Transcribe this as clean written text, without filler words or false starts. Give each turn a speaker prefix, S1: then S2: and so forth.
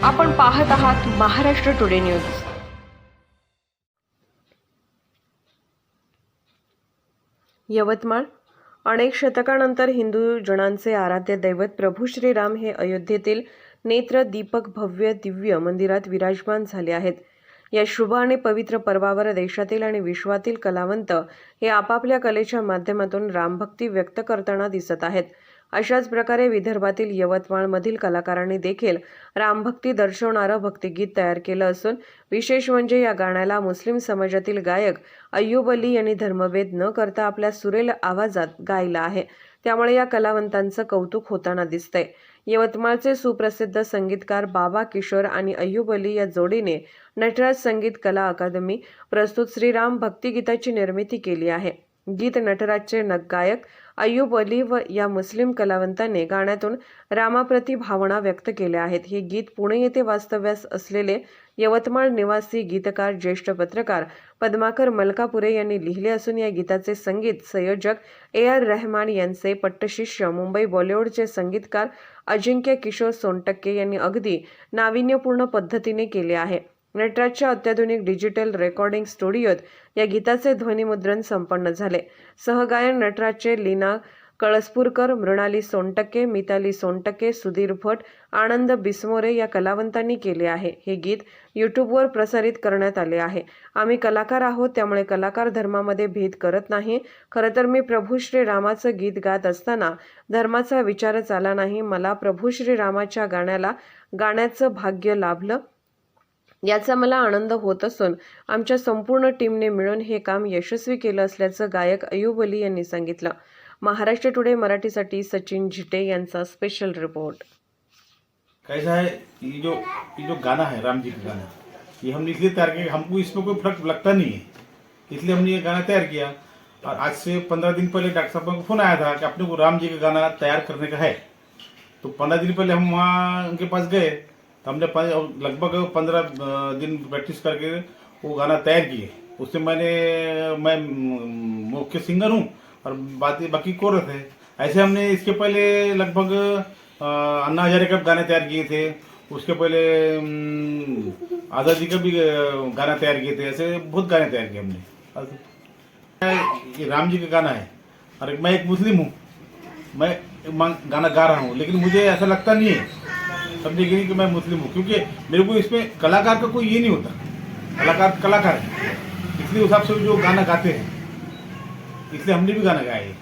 S1: आपण पाहत आहात महाराष्ट्र टुडे न्यूज। यवतमाळ अनेक शतकानंतर हिंदू जनांचे आराध्य दैवत प्रभू श्रीराम हे अयोध्येतील नेत्र दीपक भव्य दिव्य मंदिरात विराजमान झाले आहेत। या शुभ आणि पवित्र पर्वावर देशातील आणि विश्वातील कलावंत हे आपापल्या कलेच्या माध्यमातून रामभक्ती व्यक्त करताना दिसत आहेत। अशाच प्रकारे विदर्भातील यवतमाळमधील कलाकारांनी देखील रामभक्ती दर्शवणारं भक्तिगीत तयार केलं असून विशेष म्हणजे या गाण्याला मुस्लिम समाजातील गायक अय्यूब अली यांनी धर्मभेद न करता आपल्या सुरेल आवाजात गायला आहे। त्यामुळे या कलावंतांचं कौतुक होताना दिसतंय। यवतमाळचे सुप्रसिद्ध संगीतकार बाबा किशोर आणि अय्यूब अली या जोडीने नटराज संगीत कला अकादमी प्रस्तुत श्रीराम भक्तिगीताची निर्मिती केली आहे। गीत नटराजचे गायक अय्यूब अली व या मुस्लिम कलावंतांनी गाण्यातून रामाप्रती भावना व्यक्त केल्या आहेत। हे गीत पुणे येथे वास्तव्यास असलेले यवतमाळ निवासी गीतकार ज्येष्ठ पत्रकार पद्माकर मलकापुरे यांनी लिहिले असून या गीताचे संगीत संयोजक AR रहमान यांचे पट्टशिष्य मुंबई बॉलिवूडचे संगीतकार अजिंक्य किशोर सोनटक्के यांनी अगदी नाविन्यपूर्ण पद्धतीने केले आहे। नटराजच्या अत्याधुनिक डिजिटल रेकॉर्डिंग स्टुडिओत या गीताचे ध्वनिमुद्रण संपन्न झाले। सहगायन नटराजचे लीना कळसपूरकर, मृणाली सोनटक्के, मिताली सोनटक्के, सुधीर भट, आनंद बिस्मोरे या कलावंतांनी केले आहे। हे गीत यूट्यूबवर प्रसारित करण्यात आले आहे। आम्ही कलाकार आहोत, त्यामुळे कलाकार धर्मामध्ये भेद करत नाही। खरं तर मी प्रभू श्रीरामाचं गीत गात असताना धर्माचा विचारच आला नाही। मला प्रभू श्रीरामाच्या गाण्याला गाण्याचं भाग्य लाभलं, याचा मला आनंद होत असून आमच्या संपूर्ण टीमने मिळून हे काम यशस्वी केलं असल्याचं गायक अय्यूब अली यांनी सांगितलं। महाराष्ट्र टुडे मराठीसाठी सचिन झिटे यांचा स्पेशल रिपोर्ट।
S2: कैसा है ये जो गाना है राम जी का गाना, ये हमने इसलिए तैयार किया, हमको इसमें कोई फर्क लगता नहीं है, इसलिए हमने ये गाना तैयार किया। और आज से 15 दिन पहले डॉक्टर साहब का फोन आया था कि अपने को राम जी का गाना तैयार करने का है। तो 15 दिन पहले हम वहाँ उनके पास गए, तो हमने लगभग 15 दिन प्रैक्टिस करके वो गाना तैयार किए। उससे मैं मुख्य सिंगर हूँ और बाकी कोरस है। ऐसे हमने इसके पहले लगभग अन्ना हजारे का गाने तैयार किए थे, उसके पहले आज़ादी का भी गाना तैयार किए थे। ऐसे बहुत गाने तैयार किए हमने। ये राम जी का गाना है और मैं एक मुस्लिम हूँ, मैं गाना गा रहा हूँ, लेकिन मुझे ऐसा लगता नहीं है सब देखेंगे कि मैं मुस्लिम हूँ, क्योंकि मेरे को इसमें कलाकार का कोई ये नहीं होता। कलाकार है, इसलिए उस हिसाब से जो गाना गाते हैं, इसलिए हमने भी गाना गाया है।